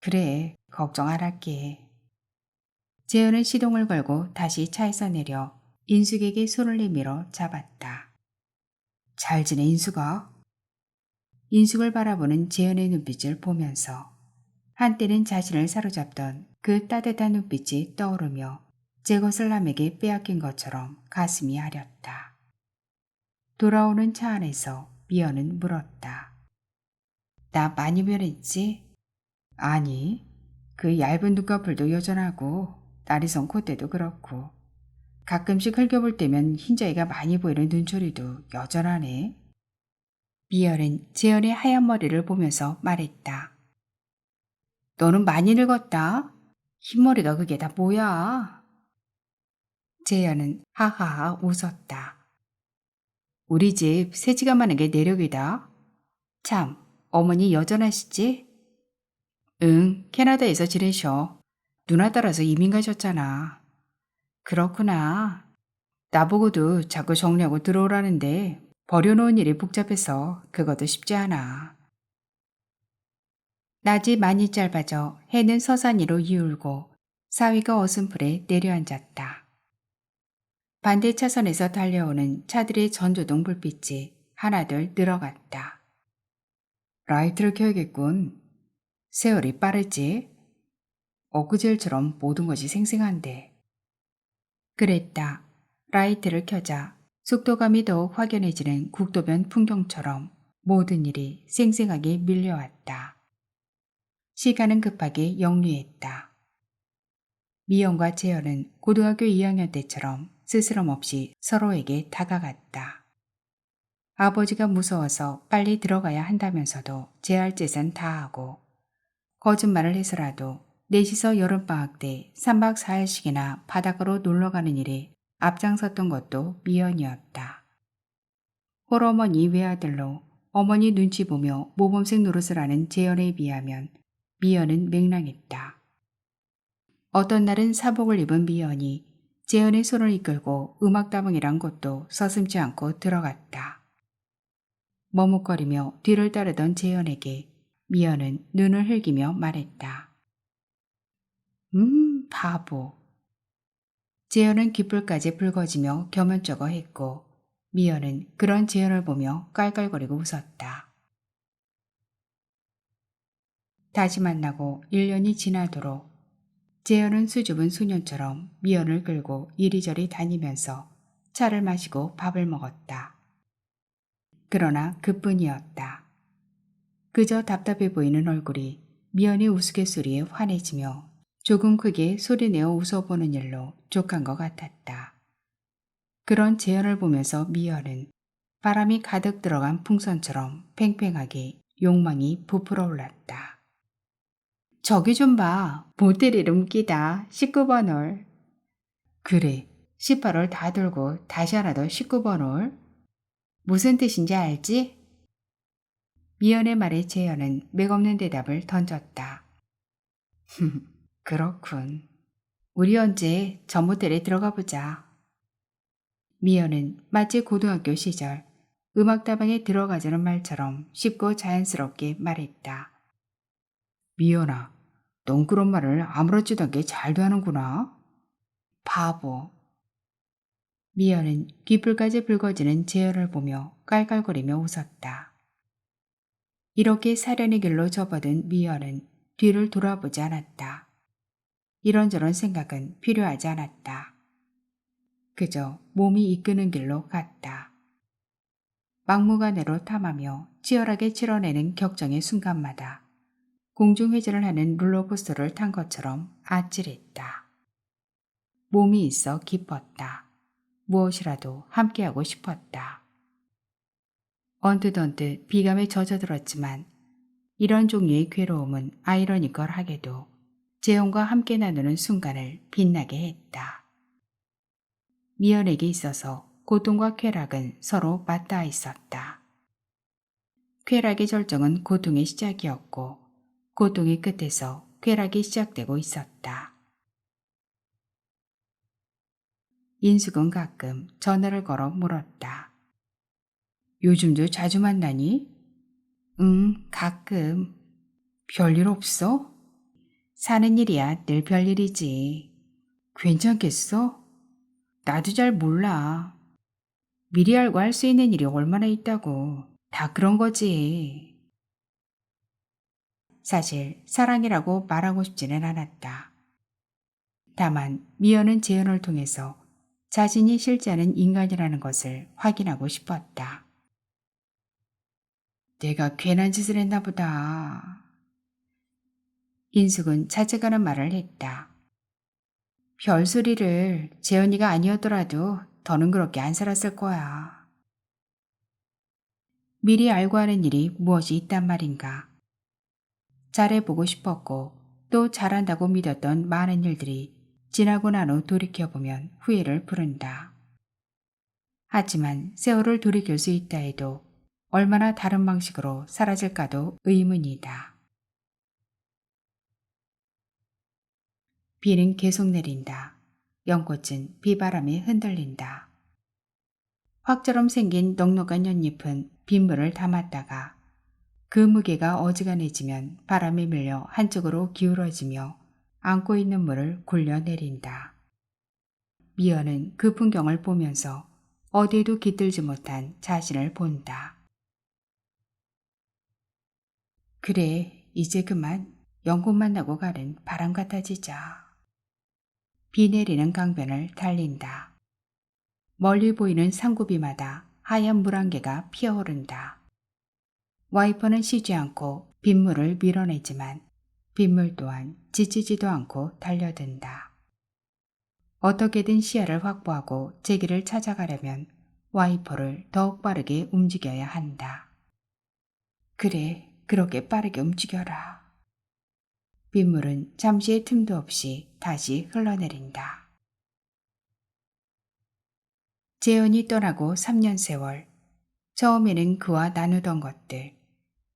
그래, 걱정 안 할게. 재현은 시동을 걸고 다시 차에서 내려 인숙에게 손을 내밀어 잡았다. 잘 지내 인숙아? 인숙을 바라보는 재현의 눈빛을 보면서 한때는 자신을 사로잡던 그 따뜻한 눈빛이 떠오르며 제 것을 남에게 빼앗긴 것처럼 가슴이 아렸다. 돌아오는 차 안에서 미연은 물었다. 나 많이 변했지? 아니, 그 얇은 눈꺼풀도 여전하고 나리선 콧대도 그렇고 가끔씩 흘겨볼 때면 흰자위가 많이 보이는 눈초리도 여전하네. 미연은 재현의 하얀 머리를 보면서 말했다. 너는 많이 늙었다. 흰머리가 그게 다 뭐야? 재현은 하하하 웃었다. 우리 집 새치가 많은 게 내력이다. 참, 어머니 여전하시지? 응, 캐나다에서 지내셔. 누나 따라서 이민 가셨잖아. 그렇구나. 나보고도 자꾸 정리하고 들어오라는데 버려놓은 일이 복잡해서 그것도 쉽지 않아. 낮이 많이 짧아져 해는 서산이로 이울고 사위가 어슴풀에 내려앉았다. 반대 차선에서 달려오는 차들의 전조등 불빛이 하나둘 늘어갔다. 라이트를 켜야겠군. 세월이 빠르지? 엊그제일처럼 모든 것이 생생한데. 그랬다. 라이트를 켜자 속도감이 더욱 확연해지는 국도변 풍경처럼 모든 일이 생생하게 밀려왔다. 시간은 급하게 역류했다. 미연과 재현은 고등학교 2학년 때처럼 스스럼 없이 서로에게 다가갔다. 아버지가 무서워서 빨리 들어가야 한다면서도 제할 짓은 다 하고 거짓말을 해서라도 넷이서 여름방학 때 3박 4일씩이나 바닷가로 놀러가는 일에 앞장섰던 것도 미연이었다. 홀어머니 외아들로 어머니 눈치 보며 모범생 노릇을 하는 재현에 비하면 미연은 맹랑했다. 어떤 날은 사복을 입은 미연이 재현의 손을 이끌고 음악다방이란 곳도 서슴지 않고 들어갔다. 머뭇거리며 뒤를 따르던 재현에게 미연은 눈을 흘기며 말했다. 바보. 재현은 귓불까지 붉어지며 겸연쩍어 했고 미연은 그런 재현을 보며 깔깔거리고 웃었다. 다시 만나고 1년이 지나도록 재현은 수줍은 소년처럼 미연을 끌고 이리저리 다니면서 차를 마시고 밥을 먹었다. 그러나 그뿐이었다. 그저 답답해 보이는 얼굴이 미연의 우스갯소리에 환해지며 조금 크게 소리내어 웃어보는 일로 족한 것 같았다. 그런 재현을 보면서 미연은 바람이 가득 들어간 풍선처럼 팽팽하게 욕망이 부풀어 올랐다. 저기 좀 봐. 모텔이 웃기다. 19번 홀. 그래. 18홀 다 돌고 다시 하나 더 19번 홀. 무슨 뜻인지 알지? 미연의 말에 재현은 맥없는 대답을 던졌다. 그렇군. 우리 언제 저 모텔에 들어가 보자. 미연은 마치 고등학교 시절 음악다방에 들어가자는 말처럼 쉽고 자연스럽게 말했다. 미연아, 넌 그런 말을 아무렇지도 않게 잘도 하는구나. 바보. 미연은 귓불까지 붉어지는 재현을 보며 깔깔거리며 웃었다. 이렇게 사련의 길로 접어든 미연은 뒤를 돌아보지 않았다. 이런저런 생각은 필요하지 않았다. 그저 몸이 이끄는 길로 갔다. 막무가내로 탐하며 치열하게 치러내는 격정의 순간마다 공중회전을 하는 롤러코스터를 탄 것처럼 아찔했다. 몸이 있어 기뻤다. 무엇이라도 함께하고 싶었다. 언뜻 비감에 젖어들었지만 이런 종류의 괴로움은 아이러니컬하게도 재혼과 함께 나누는 순간을 빛나게 했다. 미연에게 있어서 고통과 쾌락은 서로 맞닿아 있었다. 쾌락의 절정은 고통의 시작이었고 고통의 끝에서 쾌락이 시작되고 있었다. 인숙은 가끔 전화를 걸어 물었다. 요즘도 자주 만나니? 응, 가끔. 별일 없어? 사는 일이야 늘 별일이지. 괜찮겠어? 나도 잘 몰라. 미리 알고 할 수 있는 일이 얼마나 있다고. 다 그런 거지. 사실 사랑이라고 말하고 싶지는 않았다. 다만 미연은 재현을 통해서 자신이 싫지 않은 인간이라는 것을 확인하고 싶었다. 내가 괜한 짓을 했나 보다. 인숙은 자책하는 말을 했다. 별소리를. 재현이가 아니었더라도 더는 그렇게 안 살았을 거야. 미리 알고 하는 일이 무엇이 있단 말인가. 잘해보고 싶었고 또 잘한다고 믿었던 많은 일들이 지나고 난 후 돌이켜보면 후회를 부른다. 하지만 세월을 돌이킬 수 있다 해도 얼마나 다른 방식으로 사라질까도 의문이다. 비는 계속 내린다. 연꽃은 비바람에 흔들린다. 확처럼 생긴 넉넉한 연잎은 빗물을 담았다가 그 무게가 어지간해지면 바람에 밀려 한쪽으로 기울어지며 안고 있는 물을 굴려내린다. 미연은 그 풍경을 보면서 어디에도 깃들지 못한 자신을 본다. 그래, 이제 그만 연꽃 만나고 가는 바람 같아지자. 비 내리는 강변을 달린다. 멀리 보이는 산고비마다 하얀 물안개가 피어오른다. 와이퍼는 쉬지 않고 빗물을 밀어내지만 빗물 또한 지치지도 않고 달려든다. 어떻게든 시야를 확보하고 제기를 찾아가려면 와이퍼를 더욱 빠르게 움직여야 한다. 그래, 그렇게 빠르게 움직여라. 빗물은 잠시의 틈도 없이 다시 흘러내린다. 재현이 떠나고 3년 세월. 처음에는 그와 나누던 것들,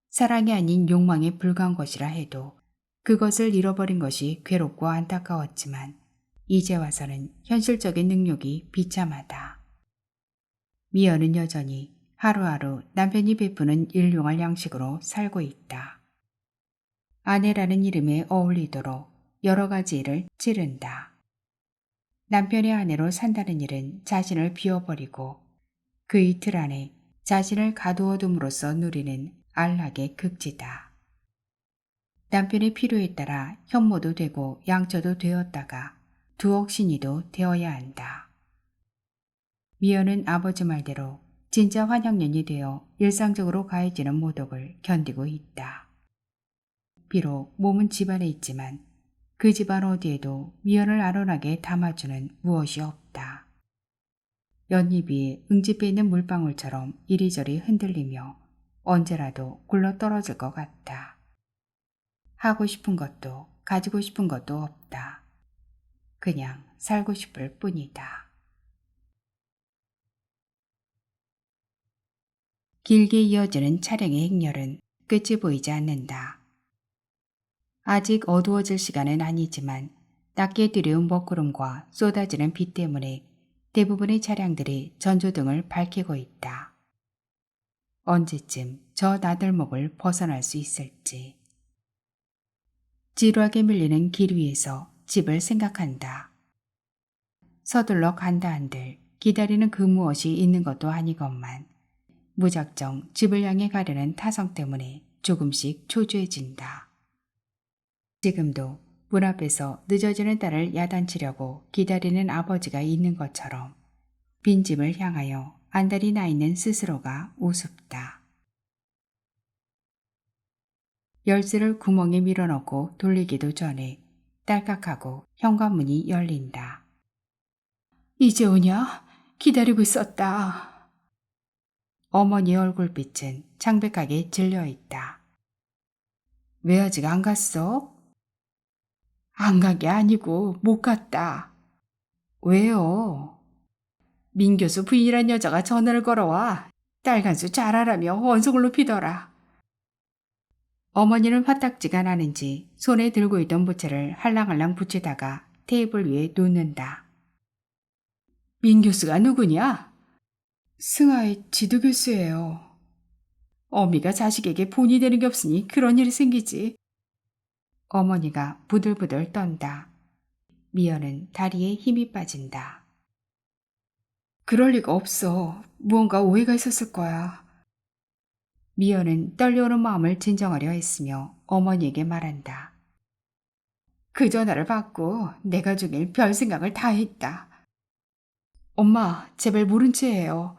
사랑이 아닌 욕망에 불과한 것이라 해도 그것을 잃어버린 것이 괴롭고 안타까웠지만 이제 와서는 현실적인 능력이 비참하다. 미연은 여전히 하루하루 남편이 베푸는 일용할 양식으로 살고 있다. 아내라는 이름에 어울리도록 여러 가지 일을 찌른다. 남편의 아내로 산다는 일은 자신을 비워버리고 그 이틀 안에 자신을 가두어둠으로써 누리는 안락의 극지다. 남편의 필요에 따라 현모도 되고 양처도 되었다가 두억신이도 되어야 한다. 미연은 아버지 말대로 진짜 환양년이 되어 일상적으로 가해지는 모독을 견디고 있다. 비록 몸은 집안에 있지만 그 집안 어디에도 미연을 안온하게 담아주는 무엇이 없다. 연잎이 응집해 있는 물방울처럼 이리저리 흔들리며 언제라도 굴러 떨어질 것 같다. 하고 싶은 것도 가지고 싶은 것도 없다. 그냥 살고 싶을 뿐이다. 길게 이어지는 차량의 행렬은 끝이 보이지 않는다. 아직 어두워질 시간은 아니지만 낮게 들여온 먹구름과 쏟아지는 비 때문에 대부분의 차량들이 전조등을 밝히고 있다. 언제쯤 저 나들목을 벗어날 수 있을지. 지루하게 밀리는 길 위에서 집을 생각한다. 서둘러 간다 한들 기다리는 그 무엇이 있는 것도 아니건만 무작정 집을 향해 가려는 타성 때문에 조금씩 초조해진다. 지금도 문 앞에서 늦어지는 딸을 야단치려고 기다리는 아버지가 있는 것처럼 빈집을 향하여 안달이 나 있는 스스로가 우습다. 열쇠를 구멍에 밀어넣고 돌리기도 전에 딸깍하고 현관문이 열린다. 이제 오냐? 기다리고 있었다. 어머니의 얼굴빛은 창백하게 질려있다. 왜 아직 안 갔어? 안 간 게 아니고 못 갔다. 왜요? 민 교수 부인이란 여자가 전화를 걸어와 딸 간수 잘하라며 언성을 높이더라. 어머니는 화딱지가 나는지 손에 들고 있던 부채를 할랑할랑 붙이다가 테이블 위에 놓는다. 민 교수가 누구냐? 승아의 지도 교수예요. 어미가 자식에게 본이 되는 게 없으니 그런 일이 생기지. 어머니가 부들부들 떤다. 미연은 다리에 힘이 빠진다. 그럴 리가 없어. 무언가 오해가 있었을 거야. 미연은 떨려오는 마음을 진정하려 했으며 어머니에게 말한다. 그 전화를 받고 내가 중일 별 생각을 다 했다. 엄마, 제발 모른 채 해요.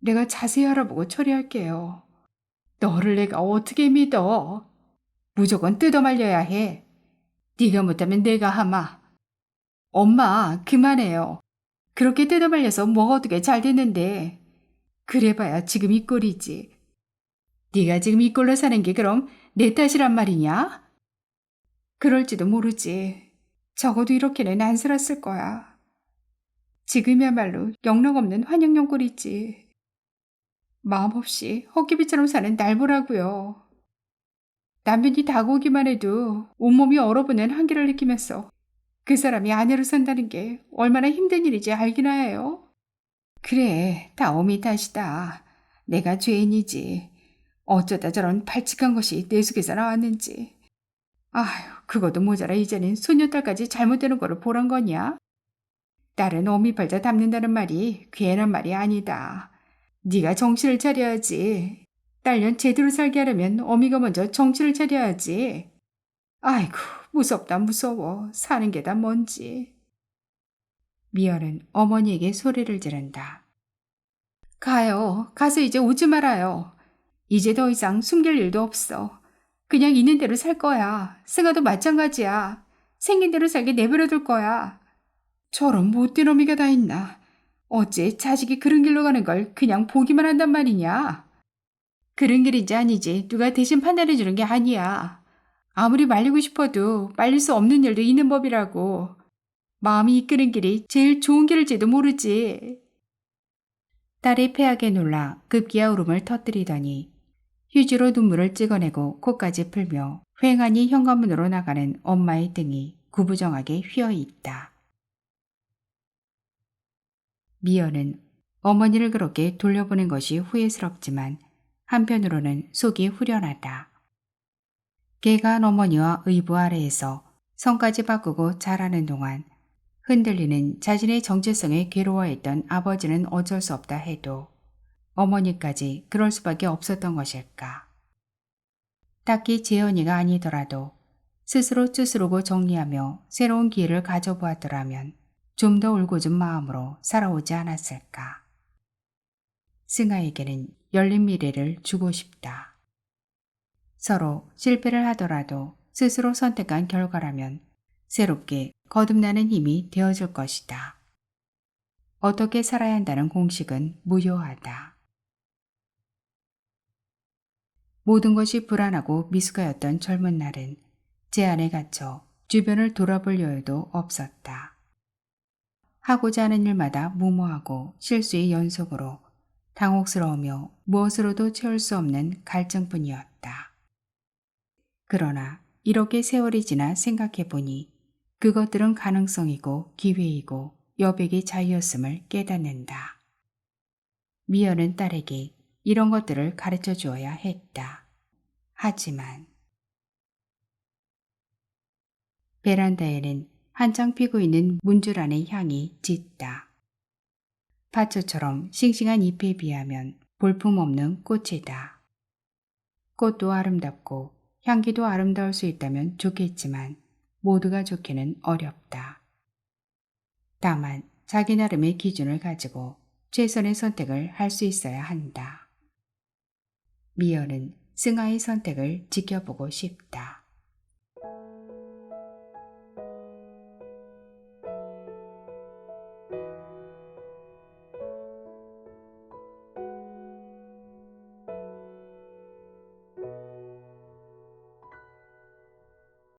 내가 자세히 알아보고 처리할게요. 너를 내가 어떻게 믿어? 무조건 뜯어말려야 해. 네가 못하면 내가 하마. 엄마, 그만해요. 그렇게 뜯어말려서 뭐가 어떻게 잘 됐는데. 그래봐야 지금 이 꼴이지. 네가 지금 이 꼴로 사는 게 그럼 내 탓이란 말이냐? 그럴지도 모르지. 적어도 이렇게는 안 살았을 거야. 지금이야말로 영락없는 환영용 꼴이지. 마음 없이 헛기비처럼 사는 날 보라고요. 남편이 다가오기만 해도 온몸이 얼어붙는 한기를 느끼면서 그 사람이 아내로 산다는 게 얼마나 힘든 일인지 알기나 해요. 그래, 다 어미 탓이다. 내가 죄인이지. 어쩌다 저런 발칙한 것이 내 속에서 나왔는지. 아휴, 그것도 모자라 이제는 소녀딸까지 잘못되는 거를 보란 거냐? 딸은 어미 팔자 담는다는 말이 괜한 말이 아니다. 네가 정신을 차려야지. 딸년 제대로 살게 하려면 어미가 먼저 정신을 차려야지. 아이고, 무섭다 무서워. 사는 게 다 뭔지. 미연은 어머니에게 소리를 지른다. 가요. 가서 이제 오지 말아요. 이제 더 이상 숨길 일도 없어. 그냥 있는 대로 살 거야. 승아도 마찬가지야. 생긴 대로 살게 내버려둘 거야. 저런 못된 어미가 다 있나. 어째 자식이 그런 길로 가는 걸 그냥 보기만 한단 말이냐. 그런 길인지 아니지 누가 대신 판단해 주는 게 아니야. 아무리 말리고 싶어도 말릴 수 없는 일도 있는 법이라고. 마음이 이끄는 길이 제일 좋은 길일지도 모르지. 딸이 패하게 놀라 급기야 울음을 터뜨리더니 휴지로 눈물을 찍어내고 코까지 풀며 휑하니 현관문으로 나가는 엄마의 등이 구부정하게 휘어있다. 미연은 어머니를 그렇게 돌려보낸 것이 후회스럽지만 한편으로는 속이 후련하다. 개간 어머니와 의부 아래에서 성까지 바꾸고 자라는 동안 흔들리는 자신의 정체성에 괴로워했던 아버지는 어쩔 수 없다 해도 어머니까지 그럴 수밖에 없었던 것일까. 딱히 재현이가 아니더라도 스스로 쭈스르고 정리하며 새로운 기회를 가져보았더라면 좀 더 울고준 마음으로 살아오지 않았을까. 승아에게는 열린 미래를 주고 싶다. 서로 실패를 하더라도 스스로 선택한 결과라면 새롭게 거듭나는 힘이 되어줄 것이다. 어떻게 살아야 한다는 공식은 무효하다. 모든 것이 불안하고 미숙하였던 젊은 날은 제 안에 갇혀 주변을 돌아볼 여유도 없었다. 하고자 하는 일마다 무모하고 실수의 연속으로 당혹스러우며 무엇으로도 채울 수 없는 갈증뿐이었다. 그러나 이렇게 세월이 지나 생각해보니 그것들은 가능성이고 기회이고 여백의 자유였음을 깨닫는다. 미연은 딸에게 이런 것들을 가르쳐 주어야 했다. 하지만 베란다에는 한창 피고 있는 문주란의 향이 짙다. 파초처럼 싱싱한 잎에 비하면 볼품없는 꽃이다. 꽃도 아름답고 향기도 아름다울 수 있다면 좋겠지만 모두가 좋기는 어렵다. 다만 자기 나름의 기준을 가지고 최선의 선택을 할 수 있어야 한다. 미연은 승아의 선택을 지켜보고 싶다.